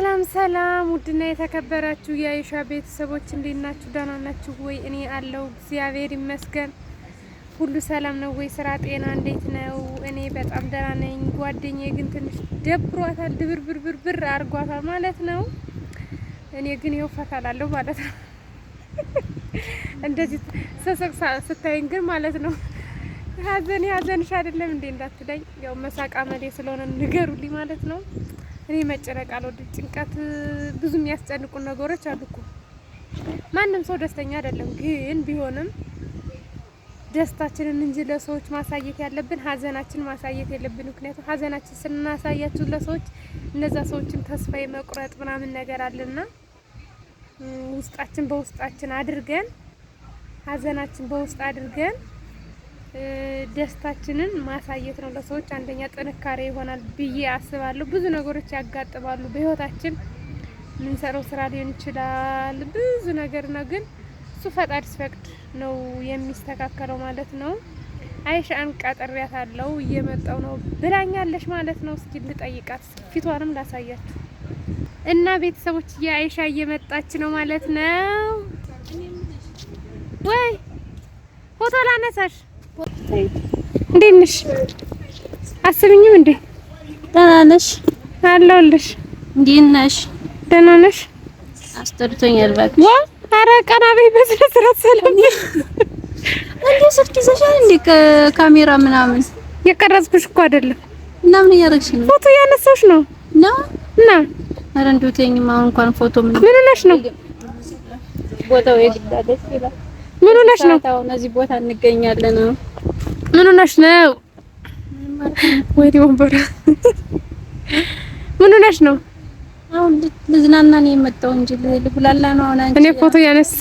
ሰላም ሰላም ውድና የተከበራችሁ የአይሻ ቤተሰቦች እንዴት ናችሁ? ደህና ናችሁ ወይ? እኔ አለው እግዚአብሔር ይመስገን። ሁሉ ሰላም ነው ወይ? ስራ ጤና እንዴት ነው? እኔ በጣም ደህና ነኝ። ጓደኛዬ ግን ትንሽ ደብሯታል፣ ድብርብርብር አርጓታል ማለት ነው። እኔ ግን ይኸው ፈታላለሁ ማለት ነው። እንደዚህ ሰሰቅ ስታይኝ ግን ማለት ነው ሀዘንሽ አይደለም እንዴ እንዳትለኝ፣ ያው መሳቃ መሌ ስለሆነ ንገሩልኝ ማለት ነው። እኔ መጨነቅ አልወድም። ጭንቀት ብዙ የሚያስጨንቁ ነገሮች አሉ እኮ። ማንም ሰው ደስተኛ አይደለም፣ ግን ቢሆንም ደስታችንን እንጂ ለሰዎች ማሳየት ያለብን ሀዘናችን ማሳየት የለብን። ምክንያቱም ሀዘናችን ስናሳያችሁ ለሰዎች እነዛ ሰዎችን ተስፋ የመቁረጥ ምናምን ነገር አለና ውስጣችን በውስጣችን አድርገን ሀዘናችን በውስጥ አድርገን ደስታችንን ማሳየት ነው ለሰዎች አንደኛ ጥንካሬ ይሆናል ብዬ አስባለሁ። ብዙ ነገሮች ያጋጥማሉ በህይወታችን፣ ምንሰራው ስራ ሊሆን ይችላል፣ ብዙ ነገር ነው። ግን እሱ ፈጣሪ ሲፈቅድ ነው የሚስተካከለው ማለት ነው። አይሻን ቀጥሬያታለሁ እየመጣው ነው ብላኛለች ማለት ነው። እስኪ ልጠይቃት ፊቷንም ላሳያችሁ እና ቤተሰቦች የአይሻ እየመጣች ነው ማለት ነው። ወይ ፎቶ ላነሳሽ። እንዴት ነሽ? አስብኝም እንዴ? ደህና ነሽ? አለሁልሽ። እንዴት ነሽ? ደህና ነሽ? አስጠርቶኛል እባክሽ። ኧረ ቀና በይ በስነ ስርዓት ሰላም። እንዴ ስልክ ይዘሻል እንዴ? ካሜራ ምናምን የቀረጽኩሽ እኮ አይደለም። እና ምን እያደረግሽ ነው? ፎቶ ያነሳሽ ነው ነው እና ኧረ እንደው ተይኝማ። እንኳን ፎቶ ምን ሆነሽ ነው? ቦታው የግድ ደስ ይላል። ምን ሆነሽ ነው? እዚህ ቦታ እንገኛለን ነው። ምን ሆነሽ ነው? ወይኔ ወንበር ምን ሆነሽ ነው? አሁን ልዝናና ነው የመጣው እንጂ ልብላላ ነው። አሁን አንቺ እኔ ፎቶ ያነሳ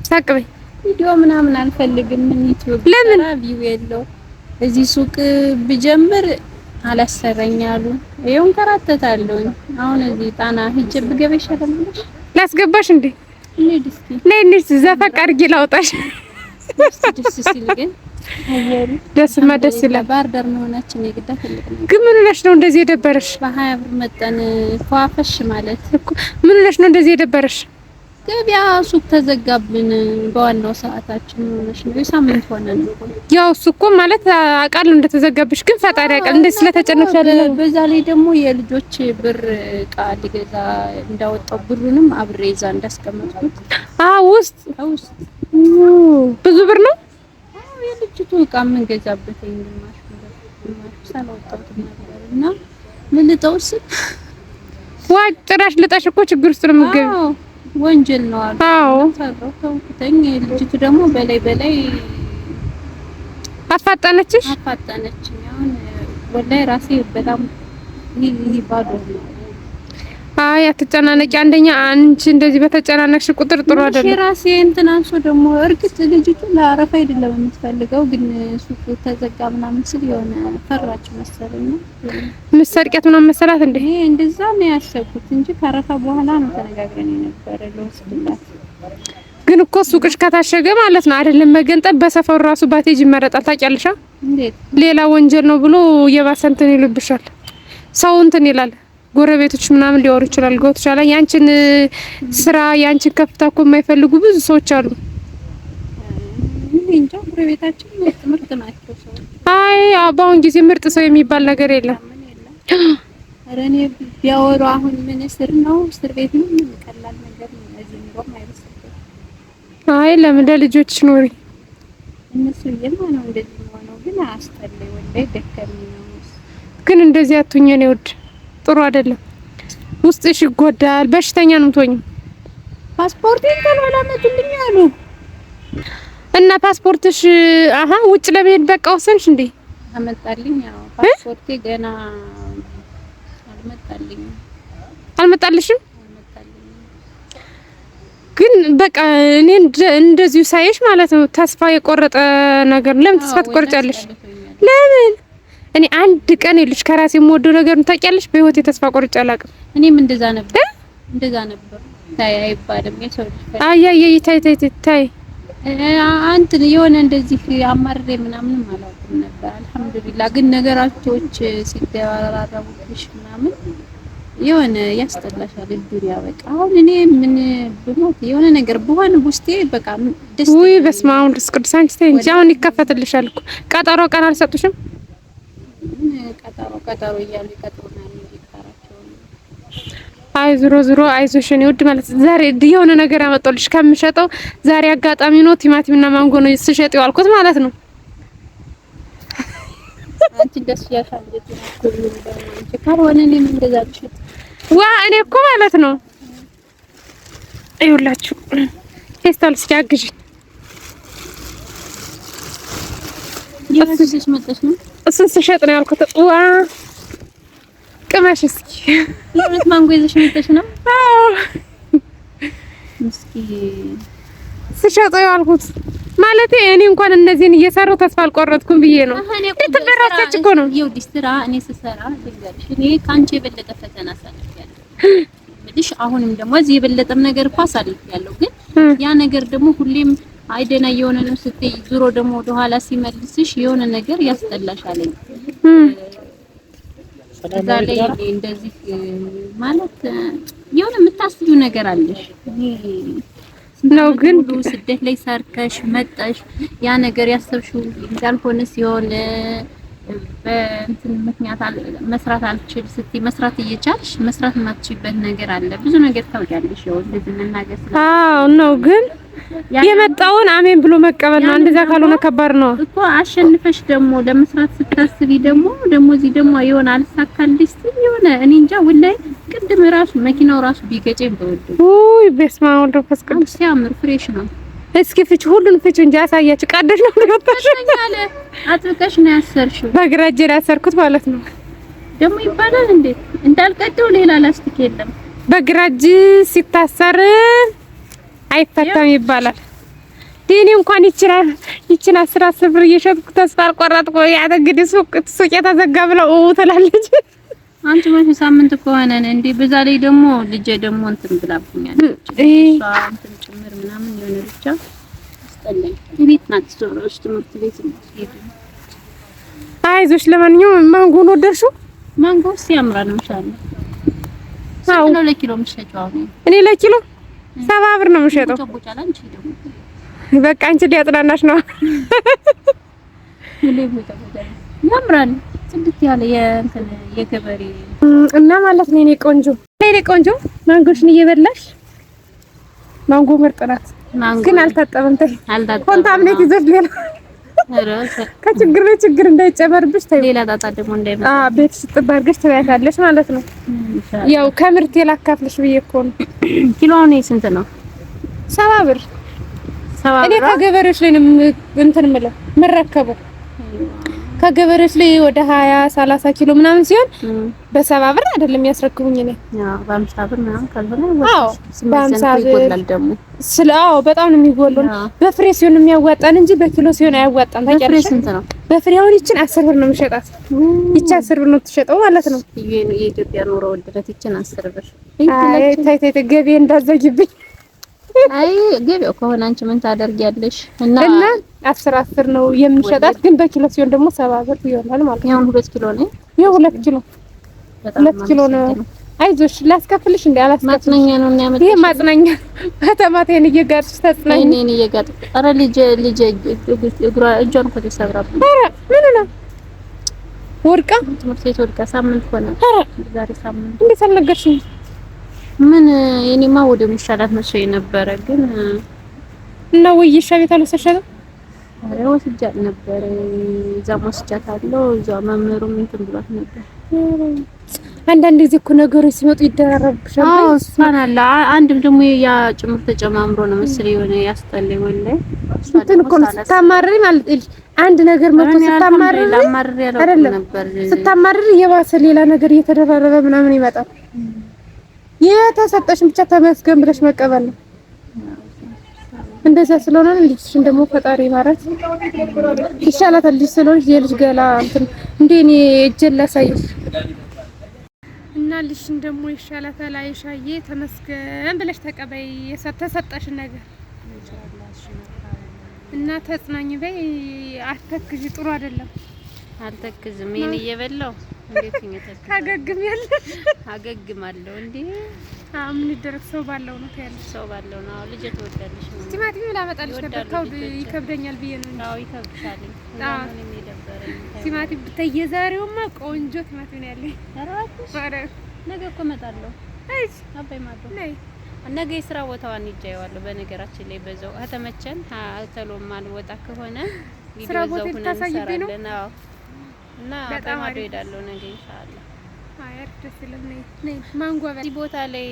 ሳቅ በይ ቪዲዮ ምናምን አልፈልግም። ምን ዩቲዩብ ለምን ቪው የለው። እዚህ ሱቅ ብጀምር አላሰረኛሉ። ይሄውን ከራተታለሁ። አሁን እዚህ ጣና ሂጅ ብገባ ይሻላል ብለሽ ላስገባሽ እንዴ? ነይ ዘፈቅ አድርጌ ላውጣሽ። ደስ ሲል ግን አየሩ ደስ ይላል። ባህር ዳር መሆናችን የግድ አፈልግም። ግን ምን ሆነሽ ነው እንደዚህ የደበረሽ? በ20 ብር መጠን ፏፈሽ ማለት እኮ ምን ሆነሽ ነው እንደዚህ የደበረሽ? ገበያ ሱቅ ተዘጋብን በዋናው ሰዓታችን ሆነሽ ነው። የሳምንት ሆነን ያው እሱ እኮ ማለት አውቃለሁ እንደተዘጋብሽ፣ ግን ፈጣሪ ያውቃል እንደዚህ ስለተጨነቅሽ አይደለም። በዛ ላይ ደግሞ የልጆች ብር ዕቃ ሊገዛ እንዳወጣው ብሩንም አብሬ ይዛ እንዳስቀመጥኩት ውስጥ ብዙ ብር ነው። የልጅቱ ዕቃ ምን ገዛበት ግማሽ ሳላወጣሁት ነበር እና ምን ልጠውስ ጭራሽ ልጠሽ እኮ ችግር ውስጥ ነው የምትገቢው። ወንጀል ነው አሉ። ተውኩተኝ። ልጅቱ ደግሞ በላይ አፋጣነችኝ። አሁን ወላሂ ራሴ በጣም ይሄ ባዶ ነው። አይ አትጨናነቂ። አንደኛ አንቺ እንደዚህ በተጨናነቅሽ ቁጥር ጥሩ አይደለም። ራሴ እንትን አንሶ ደግሞ እርግጥ ልጅቱ ለአረፋ አይደለም የምትፈልገው፣ ግን ሱቁ ተዘጋ ምናምን ስል የሆነ ፈራች መሰለኝ። ምሰርቀት ምናምን መሰላት እንዴ? እንደዛ ነው ያሰብኩት እንጂ ከአረፋ በኋላ ነው ተነጋግረን የነበረ ለወስድላት። ግን እኮ ሱቅሽ ከታሸገ ማለት ነው አይደለም መገንጠል፣ በሰፈሩ ራሱ ባቴጅ ይመረጣል። ታውቂያለሽ? እንዴት ሌላ ወንጀል ነው ብሎ የባሰ እንትን ይልብሻል። ሰው እንትን ይላል። ጎረቤቶች ምናምን ሊወሩ ይችላል። ጎትቻላ ያንቺን ስራ ያንቺን ከፍታ እኮ የማይፈልጉ ብዙ ሰዎች አሉ። እንጃ ጎረቤታችን ምርጥ ናቸው ሰው። አይ በአሁን ጊዜ ምርጥ ሰው የሚባል ነገር የለም። ኧረ እኔ ቢያወሩ አሁን ምን እስር ነው እስር ቤት ነው ምን ቀላል ነገር ነው። እዚህ ነው አይመስልም። አይ ለምን ለልጆችሽ ኖሪ። እነሱ የማነው እንደዚህ ነው ግን አስጠለይ ወላሂ ደከመኝ ነው። ግን እንደዚህ አትሁኝ ነው ወድ ጥሩ አይደለም። ውስጥሽ ይጎዳል፣ በሽተኛ ነው የምትሆኚው። ፓስፖርቴን ተላላመጡልኝ አሉ እና ፓስፖርትሽ ውጭ ለመሄድ በቃ ወሰንሽ እንዴ? አመጣልኝ። ያው ፓስፖርቴ ገና አልመጣልሽም? ግን በቃ እኔ እንደዚሁ ሳይሽ ማለት ነው ተስፋ የቆረጠ ነገር። ለምን ተስፋ ትቆርጫለሽ? ለምን? እኔ አንድ ቀን ልጅ ከራሴ የምወደው ነገር ታውቂያለሽ፣ በህይወቴ ተስፋ ቆርጬ አላውቅም። እኔም እንደዛ ነበር። ታይ አይባልም የሰው ልጅ ታይ አንተ የሆነ እንደዚህ አማርሬ ምናምን አላውቅም ነበር። አልሐምዱሊላህ ግን ነገራቶች ሲደራረቡሽ ምናምን የሆነ ያስጠላሻል ዱንያ በቃ። አሁን እኔ ምን ብሞት የሆነ ነገር በሆነ ውስጤ በቃ ደስ ወይ በስመ አብ ወልድ ቅዱስ አንቺ ተይ እንጂ አሁን ይከፈትልሻል እኮ። ቀጠሮ ቀን አልሰጡሽም? ቀጠሮ እያሉ ይቀጥሩናል እንጂ ይቀራቸው። አይ ዞሮ አይዞሽ እኔ ውድ ማለት ዛሬ የሆነ ነገር ያመጣልሽ ከምሸጠው ዛሬ አጋጣሚ ነው ቲማቲምና ማንጎ ነው ስሸጥ ያልኩት ማለት ነው። አንቺ ደስ ያሻል እንጂ ካልሆነ እኔ ምን እንደዛ ልሽጥ እኔ እኮ ማለት ነው ይኸውላችሁ ፌስታል ሲያግዥ የራስሽ መጣሽ ነው እሱን ስሸጥ ነው ያልኩት። ቅመሽ እስኪ ለምን ማንጎ ይዘሽ መጣሽ ነው? አዎ እስኪ ስሸጥ ያልኩት ማለት እኔ እንኳን እነዚህን እየሰራሁ ተስፋ አልቆረጥኩም ብዬ ነው። ትበራታች እኮ ነው ይኸውልሽ ስራ እኔ ስሰራ ልንገርሽ እኔ ካንቺ የበለጠ ፈተና አሳልፌያለሁ ልሽ አሁንም ደግሞ እዚህ የበለጠም ነገር እኮ አሳልፌያለሁ። ግን ያ ነገር ደግሞ ሁሌም አይደና የሆነ ነው ስትይ ዙሮ ደግሞ ወደ ኋላ ሲመልስሽ የሆነ ነገር ያስጠላሻል። እዛ ላይ እንደዚህ ማለት የሆነ የምታስቢው ነገር አለሽ ነው። ግን ስደት ላይ ሰርተሽ መጣሽ ያ ነገር ያሰብሽው እንዳልሆነ ሲሆን በእንትን ምክንያት መስራት አልችል ስትይ መስራት እየቻልሽ መስራት የማትችይበት ነገር አለ። ብዙ ነገር ታውቂያለሽ። ያው እንደዚህ መናገር ነው ግን የመጣውን አሜን ብሎ መቀበል ነው። እንደዛ ካልሆነ ከባድ ነው እኮ። አሸንፈሽ ደግሞ ለመስራት ስታስቢ ደግሞ እዚህ ደግሞ የሆነ አልሳካልሽ የሆነ እኔ እንጃ ወላሂ ቅድም ራሱ መኪናው ራሱ ቢገጨኝ በወድ በስመ አብ ወወልድ ወመንፈስ ቅዱስ ሲያምር ፍሬሽ ነው። እስኪ ፍች ሁሉን ፍች እንጂ አሳያችሁ። ቀደሽ ነው ተቀጣሽኛለ አጥብቀሽ ነው ያሰርሽው። በግራ እጄ ላይ ያሰርኩት ማለት ነው። ደግሞ ይባላል እንዴ እንዳልቀደው ሌላ ላስቲክ የለም። በግራ እጅ ሲታሰር አይፈታም ይባላል። ዲኒ እንኳን ይችላል 10 ብር እየሸጥኩ ተስፋ አልቆረጥኩ። ያ እንግዲህ ሱቅ የተዘጋ ብለው ትላለች። አንቺ ማለት ሳምንት ከሆነ እንዴ በዛ ላይ ደግሞ ልጄ ደግሞ እንትን ብላብኛል። እሷ እንትን ጭምር ምናምን የሆነ ብቻ አስጠላኝ። ቤት ናት ዞሮሽ ትምህርት ቤት ነው። አይዞሽ ለማንኛውም ማንጎን ወደድሽው? ማንጎ ሲያምራል ማሻአላ። አዎ ለኪሎ ምሸጫው ነው። እኔ ለኪሎ 70 ብር ነው የምሸጠው። በቃ አንቺ ሊያጽናናሽ ነው። ያምራል ጽድት ያለ የእንትን የገበሬ እና ማለት ነው። የኔ ቆንጆ ማንጎሽን እየበላሽ ማንጎ ምርጥ ናት፣ ግን አልታጠበም። ተይ ኮንታሚኔት ይዘሽ ሌላ ከችግር እንዳይጨመርብሽ ተይ። ሌላ ጣጣ ደግሞ እንዳይመጣ ቤት ስጥብ አድርገሽ ትበያታለሽ ማለት ነው። ያው ከምርት የላካፍልሽ ብዬ እኮ ነው። ኪሎው ነው ስንት ነው? 70 ብር። እኔ ከገበሬዎች ላይ ነው እንትን የምረከበው ከገበሬዎች ላይ ወደ 20-30 ኪሎ ምናምን ሲሆን በ70 ብር አይደለም ያስረክቡኝ። እኔ በ50 ብር ምናምን ካልሆነ በ50 ብር ደግሞ በጣም ነው የሚጎለው። በፍሬ ሲሆን የሚያዋጣን እንጂ በኪሎ ሲሆን አያዋጣም። ታውቂያለሽ? ስንት ነው በፍሬ? አሁን ይችን 10 ብር ነው የምሸጣት። ይቺ 10 ብር ነው የምትሸጠው ማለት ነው። የኢትዮጵያ ኑሮ ውድነት ይችን 10 ብር። አይ ታይ ገቢ እንዳዘጊብኝ። አይ ገቢው ከሆነ አንቺ ምን ታደርጊያለሽ? እና 10 ነው የምሸጣት፣ ግን በኪሎ ሲሆን ደግሞ 70 ብር ይሆናል ማለት ነው። ያው 2 ኪሎ ነው። ያው 2 ኪሎ ነው። አይዞሽ ላስከፍልሽ እንዴ? ማጽናኛ ነው የሚያመጣው። ይሄ ማጽናኛ ከተማቴን እየጋጥሽ ተጽናኝ። እኔን እየጋጥ ኧረ ልጅ እጇን እኮ ተሰብራብኝ። ኧረ ምን ነው ወድቃ ትምህርት ቤት ወድቃ ሳምንት ሆነ። ዛሬ ሳምንት እንዴት አልነገርሽኝ? ምን የኔማ ወደ ምሻላት መስሎኝ ነበረ፣ ግን እና ወይ ይሻቤት አልወሰድሻትም? ኧረ ወስጃት ነበር። እዛም ወስጃታለሁ። እዛው መምህሩም እንትን ብሏት ነበር። አንዳንድ ጊዜ እኮ ነገሮች ሲመጡ ይደራረብሻል። አዎ ሱብሃንአላ። አንድም ደግሞ ያ ጭምር ተጨማምሮ ነው መሰለኝ የሆነ ያስጠላኝ ወላሂ። እንትን እኮ ስታማርሪ ማለት አንድ ነገር መጥቶ ስታማርሪ ስታማርሪ የባሰ ሌላ ነገር እየተደራረበ ምናምን ይመጣል። የተሰጠሽን ብቻ ተመስገን ብለሽ መቀበል ነው። እንደዛ ስለሆነ ልጅሽን ደግሞ ፈጣሪ ማለት ይሻላታል። ልጅ ስለሆነሽ የልጅ ገላ እንትን እንደኔ እጄን ላሳይሽ እና ልጅሽን ደግሞ ይሻላታል። አይሻዬ ተመስገን ብለሽ ተቀበይ የተሰጠሽን ነገር እና ተጽናኝ በይ። አትተክዢ፣ ጥሩ አይደለም። አልተክዝም። ይሄን እየበላው እንዴት ይመጣል? አገግማለሁ እንዴ? ምን ይደረግ ሰው ባለው ነው ታያለሽ። ሰው ባለው ነው። ልጅ ትወዳለሽ ነው። ቲማቲም ላመጣልሽ ነበር ታው ይከብደኛል ብዬ ነው እንጂ። አዎ ይከብድሻል። ምንም የደበረኝ ቲማቲም በየዛሬውማ ቆንጆ ቲማቲም ነው ያለኝ። ኧረ ነገ እኮ እመጣለሁ። አይሽ አባይ ማዶ ነይ ነገ የስራ ቦታዋን ይጃየዋለሁ። በነገራችን ላይ በዛው ከተመቸን ተሎም አልወጣ ከሆነ ስራ ቦታ ልታሳይብኝ ነው። አዎ እና በጣም አዶ ሄዳለሁ ነገ ኢንሻአላህ። አይ ደስ ይላል። ነይ ማንጎ በዚህ ቦታ ላይ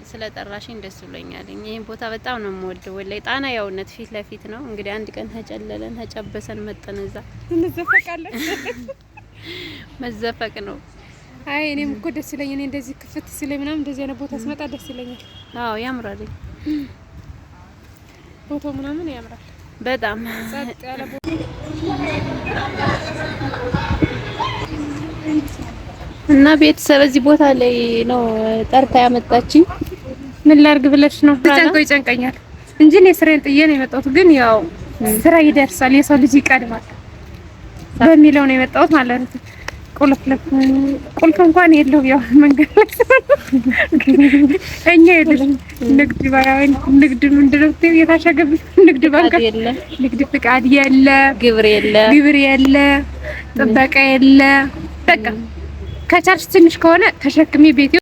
ስለጠራሽኝ ደስ ብሎኛል። ይሄን ቦታ በጣም ነው የምወደው። ወላይ ጣና ያውነት ፊት ለፊት ነው። እንግዲህ አንድ ቀን ተጨለለን ተጨበሰን መጠን እዛ እንዘፈቃለን። መዘፈቅ ነው። አይ እኔም እኮ ደስ ይለኛል። እኔ እንደዚህ ክፍት ሲለኝ ምናምን እንደዚህ አይነት ቦታ ስመጣ ደስ ይለኛል። አዎ ያምራል። ቦታው ምናምን ያምራል በጣም ጸጥ ያለ ቦታ እና ቤተሰብ እዚህ ቦታ ላይ ነው ጠርታ ያመጣችኝ። ምን ላርግ ብለሽ ነው? ይጨንቀኛል እንጂ እኔ ስራዬን ጥዬ ነው የመጣሁት። ግን ያው ስራ ይደርሳል፣ የሰው ልጅ ይቀድማል በሚለው ነው የመጣሁት ማለት ነው። ቁልፍ እንኳን የለውም። ያው መንገድ ላይ እኛ የለም ንግድ ምንድነው የታሸገብ ንግድ ባንክ የለ፣ ንግድ ፍቃድ የለ፣ ግብር የለ፣ ጥበቃ የለ። በቃ ከቻልሽ ትንሽ ከሆነ ተሸክሚ ቤት